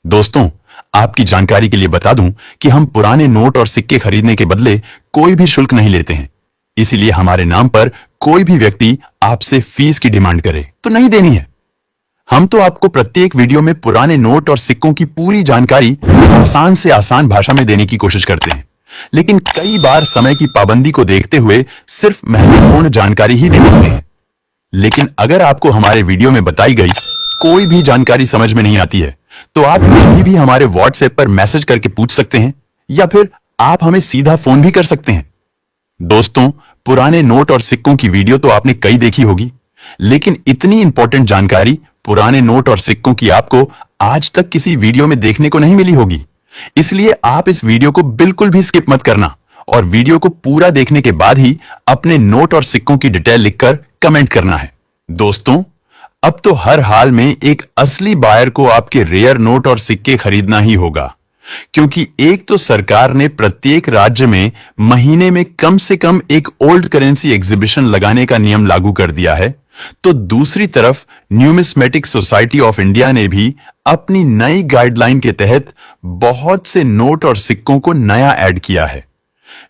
दोस्तों, आपकी जानकारी के लिए बता दूं कि हम पुराने नोट और सिक्के खरीदने के बदले कोई भी शुल्क नहीं लेते हैं। इसीलिए हमारे नाम पर कोई भी व्यक्ति आपसे फीस की डिमांड करे तो नहीं देनी है। हम तो आपको प्रत्येक वीडियो में पुराने नोट और सिक्कों की पूरी जानकारी आसान से आसान भाषा में देने की कोशिश करते हैं, लेकिन कई बार समय की पाबंदी को देखते हुए सिर्फ महत्वपूर्ण जानकारी ही दे पाते हैं। लेकिन अगर आपको हमारे वीडियो में बताई गई कोई भी जानकारी समझ में नहीं आती है तो आप कभी भी हमारे व्हाट्सएप पर मैसेज करके पूछ सकते हैं या फिर आप हमें सीधा फोन भी कर सकते हैं। दोस्तों, पुराने नोट और सिक्कों की वीडियो तो आपने कई देखी होगी, लेकिन इतनी इंपॉर्टेंट जानकारी पुराने नोट और सिक्कों की आपको आज तक किसी वीडियो में देखने को नहीं मिली होगी। इसलिए आप इस वीडियो को बिल्कुल भी स्किप मत करना और वीडियो को पूरा देखने के बाद ही अपने नोट और सिक्कों की डिटेल लिखकर कमेंट करना है। दोस्तों, अब तो हर हाल में एक असली बायर को आपके रेयर नोट और सिक्के खरीदना ही होगा, क्योंकि एक तो सरकार ने प्रत्येक राज्य में महीने में कम से कम एक ओल्ड करेंसी एग्जीबिशन लगाने का नियम लागू कर दिया है, तो दूसरी तरफ न्यूमिस्मेटिक सोसाइटी ऑफ इंडिया ने भी अपनी नई गाइडलाइन के तहत बहुत से नोट और सिक्कों को नया ऐड किया है।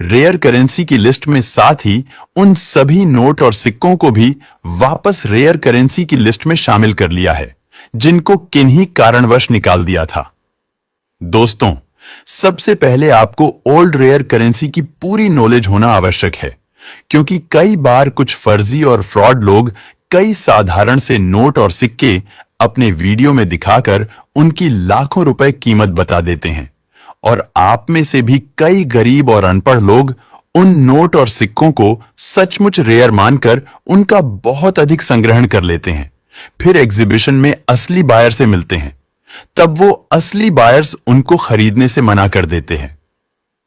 रेयर करेंसी की लिस्ट में साथ ही उन सभी नोट और सिक्कों को भी वापस रेयर करेंसी की लिस्ट में शामिल कर लिया है जिनको किन्हीं कारणवश निकाल दिया था। दोस्तों, सबसे पहले आपको ओल्ड रेयर करेंसी की पूरी नॉलेज होना आवश्यक है, क्योंकि कई बार कुछ फर्जी और फ्रॉड लोग कई साधारण से नोट और सिक्के अपने वीडियो में दिखाकर उनकी लाखों रुपए कीमत बता देते हैं और आप में से भी कई गरीब और अनपढ़ लोग उन नोट और सिक्कों को सचमुच रेयर मानकर उनका बहुत अधिक संग्रहण कर लेते हैं। फिर एग्जीबिशन में असली बायर से मिलते हैं, तब वो असली बायर्स उनको खरीदने से मना कर देते हैं।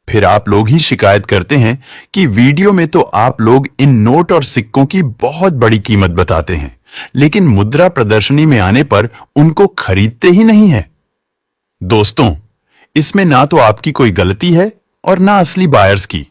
फिर आप लोग ही शिकायत करते हैं कि वीडियो में तो आप लोग इन नोट और सिक्कों की बहुत बड़ी कीमत बताते हैं, लेकिन मुद्रा प्रदर्शनी में आने पर उनको खरीदते ही नहीं है। दोस्तों, इसमें ना तो आपकी कोई गलती है और ना असली बायर्स की,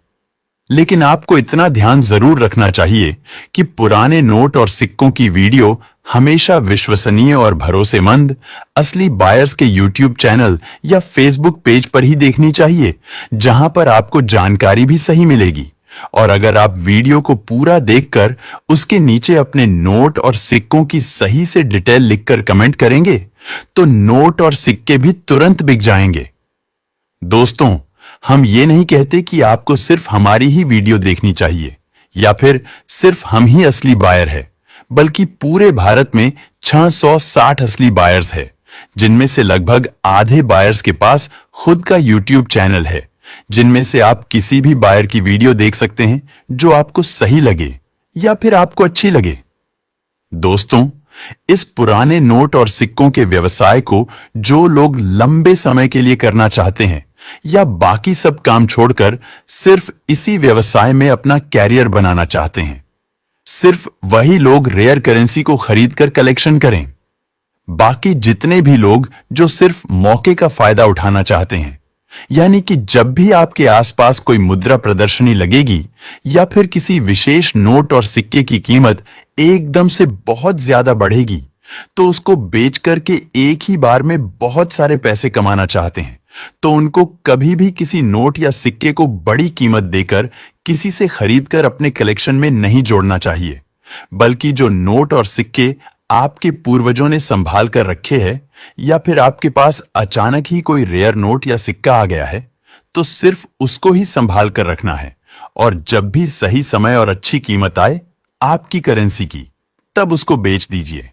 लेकिन आपको इतना ध्यान जरूर रखना चाहिए कि पुराने नोट और सिक्कों की वीडियो हमेशा विश्वसनीय और भरोसेमंद असली बायर्स के यूट्यूब चैनल या फेसबुक पेज पर ही देखनी चाहिए, जहां पर आपको जानकारी भी सही मिलेगी। और अगर आप वीडियो को पूरा देखकर उसके नीचे अपने नोट और सिक्कों की सही से डिटेल लिखकर कमेंट करेंगे तो नोट और सिक्के भी तुरंत बिक जाएंगे। दोस्तों, हम ये नहीं कहते कि आपको सिर्फ हमारी ही वीडियो देखनी चाहिए या फिर सिर्फ हम ही असली बायर है, बल्कि पूरे भारत में 660 असली बायर्स है, जिनमें से लगभग आधे बायर्स के पास खुद का यूट्यूब चैनल है, जिनमें से आप किसी भी बायर की वीडियो देख सकते हैं जो आपको सही लगे या फिर आपको अच्छी लगे। दोस्तों, इस पुराने नोट और सिक्कों के व्यवसाय को जो लोग लंबे समय के लिए करना चाहते हैं या बाकी सब काम छोड़कर सिर्फ इसी व्यवसाय में अपना कैरियर बनाना चाहते हैं, सिर्फ वही लोग रेयर करेंसी को खरीदकर कलेक्शन करें। बाकी जितने भी लोग जो सिर्फ मौके का फायदा उठाना चाहते हैं, यानी कि जब भी आपके आसपास कोई मुद्रा प्रदर्शनी लगेगी या फिर किसी विशेष नोट और सिक्के की कीमत एकदम से बहुत ज्यादा बढ़ेगी, तो उसको बेच करके एक ही बार में बहुत सारे पैसे कमाना चाहते हैं, तो उनको कभी भी किसी नोट या सिक्के को बड़ी कीमत देकर किसी से खरीदकर अपने कलेक्शन में नहीं जोड़ना चाहिए, बल्कि जो नोट और सिक्के आपके पूर्वजों ने संभाल कर रखे हैं या फिर आपके पास अचानक ही कोई रेयर नोट या सिक्का आ गया है, तो सिर्फ उसको ही संभाल कर रखना है और जब भी सही समय और अच्छी कीमत आए आपकी करेंसी की, तब उसको बेच दीजिए।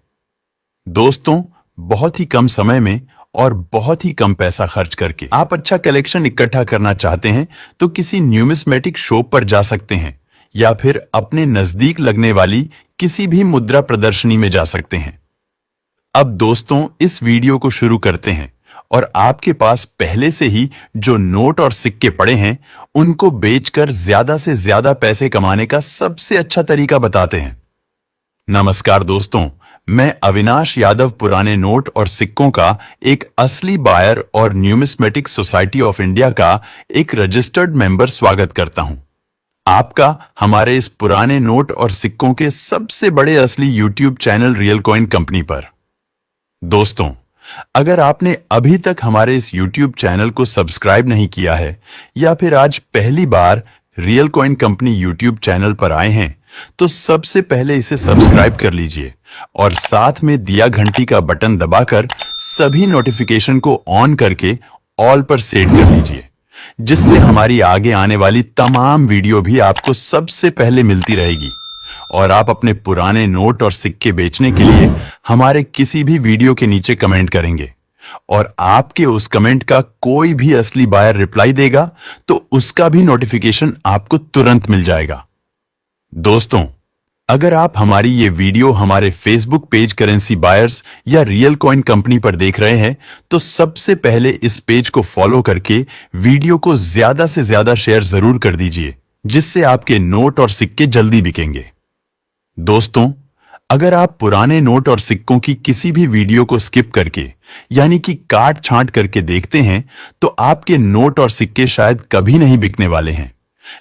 दोस्तों, बहुत ही कम समय में और बहुत ही कम पैसा खर्च करके आप अच्छा कलेक्शन इकट्ठा करना चाहते हैं तो किसी न्यूमिस्मेटिक शॉप पर जा सकते हैं या फिर अपने नजदीक लगने वाली किसी भी मुद्रा प्रदर्शनी में जा सकते हैं। अब दोस्तों, इस वीडियो को शुरू करते हैं और आपके पास पहले से ही जो नोट और सिक्के पड़े हैं उनको बेचकर ज्यादा से ज्यादा पैसे कमाने का सबसे अच्छा तरीका बताते हैं। नमस्कार दोस्तों, मैं अविनाश यादव पुराने नोट और सिक्कों का एक असली बायर और न्यूमिस्मेटिक सोसाइटी ऑफ इंडिया का एक रजिस्टर्ड मेंबर स्वागत करता हूं आपका हमारे इस पुराने नोट और सिक्कों के सबसे बड़े असली YouTube channel real coin company पर। दोस्तों, अगर आपने अभी तक हमारे इस YouTube चैनल को सब्सक्राइब नहीं किया है या फिर आज पहली बार real coin company YouTube channel पर आए हैं, तो सबसे पहले इसे सब्सक्राइब कर लीजिए और साथ में दिया घंटी का बटन दबाकर सभी नोटिफिकेशन को ऑन करके ऑल पर सेट कर लीजिए, जिससे हमारी आगे आने वाली तमाम वीडियो भी आपको सबसे पहले मिलती रहेगी और आप अपने पुराने नोट और सिक्के बेचने के लिए हमारे किसी भी वीडियो के नीचे कमेंट करेंगे और आपके उस कमेंट का कोई भी असली बायर रिप्लाई देगा तो उसका भी नोटिफिकेशन आपको तुरंत मिल जाएगा। दोस्तों, अगर आप हमारी ये वीडियो हमारे फेसबुक पेज करेंसी बायर्स या रियल कॉइन कंपनी पर देख रहे हैं तो सबसे पहले इस पेज को फॉलो करके वीडियो को ज्यादा से ज्यादा शेयर जरूर कर दीजिए, जिससे आपके नोट और सिक्के जल्दी बिकेंगे। दोस्तों, अगर आप पुराने नोट और सिक्कों की किसी भी वीडियो को स्किप करके यानी कि काट छांट करके देखते हैं तो आपके नोट और सिक्के शायद कभी नहीं बिकने वाले हैं।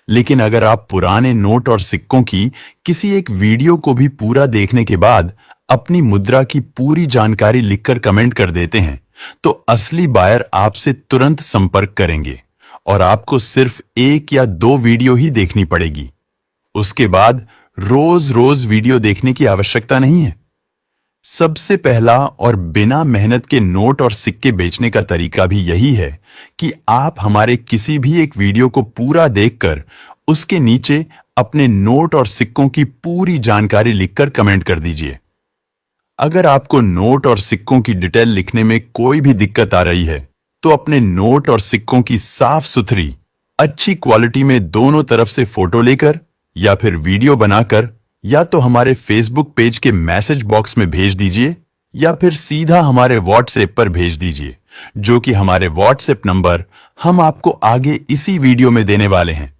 लेकिन अगर आप पुराने नोट और सिक्कों की किसी एक वीडियो को भी पूरा देखने के बाद अपनी मुद्रा की पूरी जानकारी लिखकर कमेंट कर देते हैं तो असली बायर आपसे तुरंत संपर्क करेंगे और आपको सिर्फ 1 या 2 वीडियो ही देखनी पड़ेगी। उसके बाद रोज रोज वीडियो देखने की आवश्यकता नहीं है। सबसे पहला और बिना मेहनत के नोट और सिक्के बेचने का तरीका भी यही है कि आप हमारे किसी भी एक वीडियो को पूरा देखकर उसके नीचे अपने नोट और सिक्कों की पूरी जानकारी लिखकर कमेंट कर दीजिए। अगर आपको नोट और सिक्कों की डिटेल लिखने में कोई भी दिक्कत आ रही है तो अपने नोट और सिक्कों की साफ सुथरी अच्छी क्वालिटी में दोनों तरफ से फोटो लेकर या फिर वीडियो बनाकर या तो हमारे फेसबुक पेज के मैसेज बॉक्स में भेज दीजिए या फिर सीधा हमारे व्हाट्सएप पर भेज दीजिए, जो कि हमारे व्हाट्सएप नंबर हम आपको आगे इसी वीडियो में देने वाले हैं।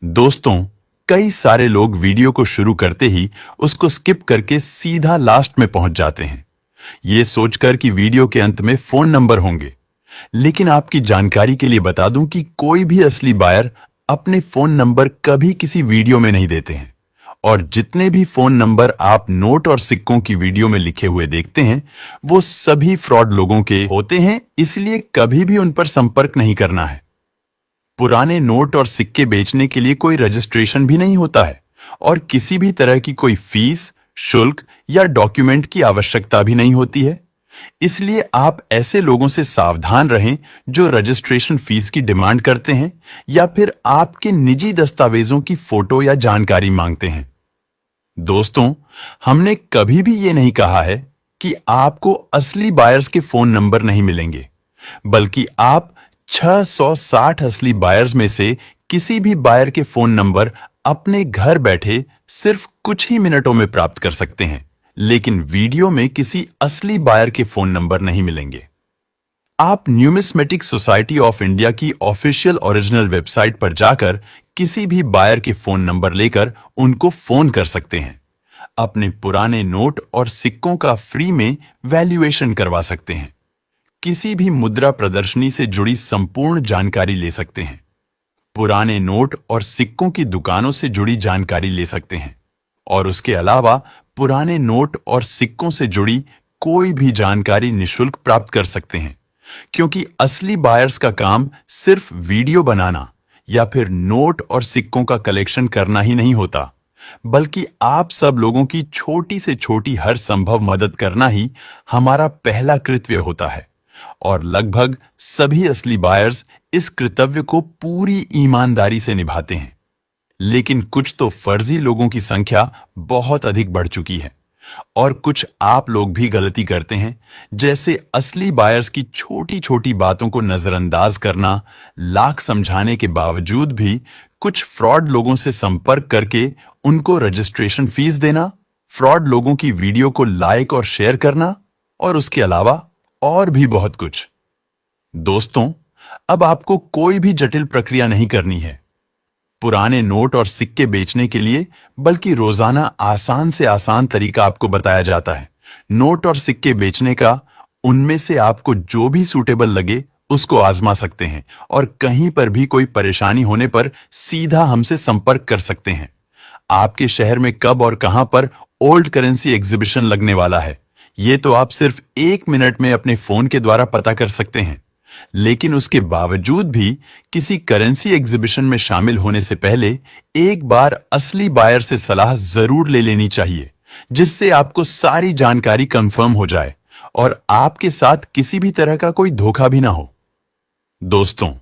दोस्तों, कई सारे लोग वीडियो को शुरू करते ही उसको स्किप करके सीधा लास्ट में पहुंच जाते हैं, ये सोचकर कि वीडियो के अंत में फोन नंबर होंगे। लेकिन आपकी जानकारी के लिए बता दूं कि कोई भी असली बायर अपने फोन नंबर कभी किसी वीडियो में नहीं देते हैं और जितने भी फोन नंबर आप नोट और सिक्कों की वीडियो में लिखे हुए देखते हैं वो सभी फ्रॉड लोगों के होते हैं, इसलिए कभी भी उन पर संपर्क नहीं करना है। पुराने नोट और सिक्के बेचने के लिए कोई रजिस्ट्रेशन भी नहीं होता है और किसी भी तरह की कोई फीस, शुल्क या डॉक्यूमेंट की आवश्यकता भी नहीं होती है। इसलिए आप ऐसे लोगों से सावधान रहें जो रजिस्ट्रेशन फीस की डिमांड करते हैं या फिर आपके निजी दस्तावेजों की फोटो या जानकारी मांगते हैं। दोस्तों, हमने कभी भी ये नहीं कहा है कि आपको असली बायर्स के फोन नंबर नहीं मिलेंगे, बल्कि आप 660 असली बायर्स में से किसी भी बायर के फोन नंबर अपने घर बैठे सिर्फ कुछ ही मिनटों में प्राप्त कर सकते हैं, लेकिन वीडियो में किसी असली बायर के फोन नंबर नहीं मिलेंगे। आप न्यूमिस्मेटिक सोसाइटी ऑफ इंडिया की ऑफिशियल ओरिजिनल वेबसाइट पर जाकर किसी भी बायर के फोन नंबर लेकर उनको फोन कर सकते हैं, अपने पुराने नोट और सिक्कों का फ्री में वैल्यूएशन करवा सकते हैं, किसी भी मुद्रा प्रदर्शनी से जुड़ी संपूर्ण जानकारी ले सकते हैं, पुराने नोट और सिक्कों की दुकानों से जुड़ी जानकारी ले सकते हैं और उसके अलावा पुराने नोट और सिक्कों से जुड़ी कोई भी जानकारी निशुल्क प्राप्त कर सकते हैं, क्योंकि असली बायर्स का काम सिर्फ वीडियो बनाना या फिर नोट और सिक्कों का कलेक्शन करना ही नहीं होता, बल्कि आप सब लोगों की छोटी से छोटी हर संभव मदद करना ही हमारा पहला कृत्य होता है और लगभग सभी असली बायर्स इस कृतव्य को पूरी ईमानदारी से निभाते हैं। लेकिन कुछ तो फर्जी लोगों की संख्या बहुत अधिक बढ़ चुकी है और कुछ आप लोग भी गलती करते हैं, जैसे असली बायर्स की छोटी छोटी बातों को नजरअंदाज करना, लाख समझाने के बावजूद भी कुछ फ्रॉड लोगों से संपर्क करके उनको रजिस्ट्रेशन फीस देना, फ्रॉड लोगों की वीडियो को लाइक और शेयर करना और उसके अलावा और भी बहुत कुछ। दोस्तों, अब आपको कोई भी जटिल प्रक्रिया नहीं करनी है पुराने नोट और सिक्के बेचने के लिए, बल्कि रोजाना आसान से आसान तरीका आपको बताया जाता है नोट और सिक्के बेचने का। उनमें से आपको जो भी सूटेबल लगे उसको आजमा सकते हैं और कहीं पर भी कोई परेशानी होने पर सीधा हमसे संपर्क कर सकते हैं। आपके शहर में कब और कहां पर ओल्ड करेंसी एग्जीबिशन लगने वाला है ये तो आप सिर्फ 1 मिनट में अपने फोन के द्वारा पता कर सकते हैं, लेकिन उसके बावजूद भी किसी करेंसी एग्जीबिशन में शामिल होने से पहले एक बार असली बायर से सलाह जरूर ले लेनी चाहिए, जिससे आपको सारी जानकारी कंफर्म हो जाए और आपके साथ किसी भी तरह का कोई धोखा भी ना हो। दोस्तों,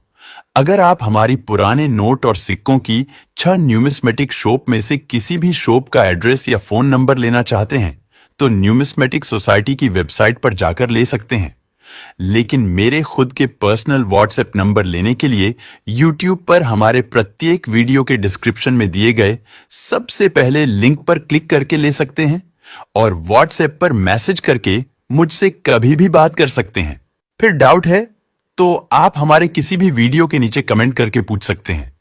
अगर आप हमारी पुराने नोट और सिक्कों की 6 न्यूमिस्मेटिक शॉप में से किसी भी शॉप का एड्रेस या फोन नंबर लेना चाहते हैं, तो न्यूमिस्मेटिक सोसाइटी की वेबसाइट पर जाकर ले सकते हैं। लेकिन मेरे खुद के पर्सनल व्हाट्सएप नंबर लेने के लिए यूट्यूब पर हमारे प्रत्येक वीडियो के डिस्क्रिप्शन में दिए गए सबसे पहले लिंक पर क्लिक करके ले सकते हैं और व्हाट्सएप पर मैसेज करके मुझसे कभी भी बात कर सकते हैं। फिर डाउट है तो आप हमारे किसी भी वीडियो के नीचे कमेंट करके पूछ सकते हैं।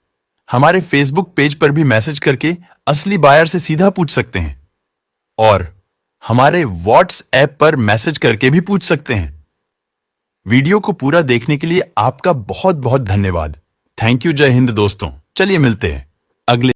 हमारे फेसबुक पेज पर भी मैसेज करके असली बायर से सीधा पूछ सकते हैं और हमारे व्हाट्सएप पर मैसेज करके भी पूछ सकते हैं। वीडियो को पूरा देखने के लिए आपका बहुत बहुत धन्यवाद। Thank you. जय हिंद दोस्तों। चलिए मिलते हैं अगले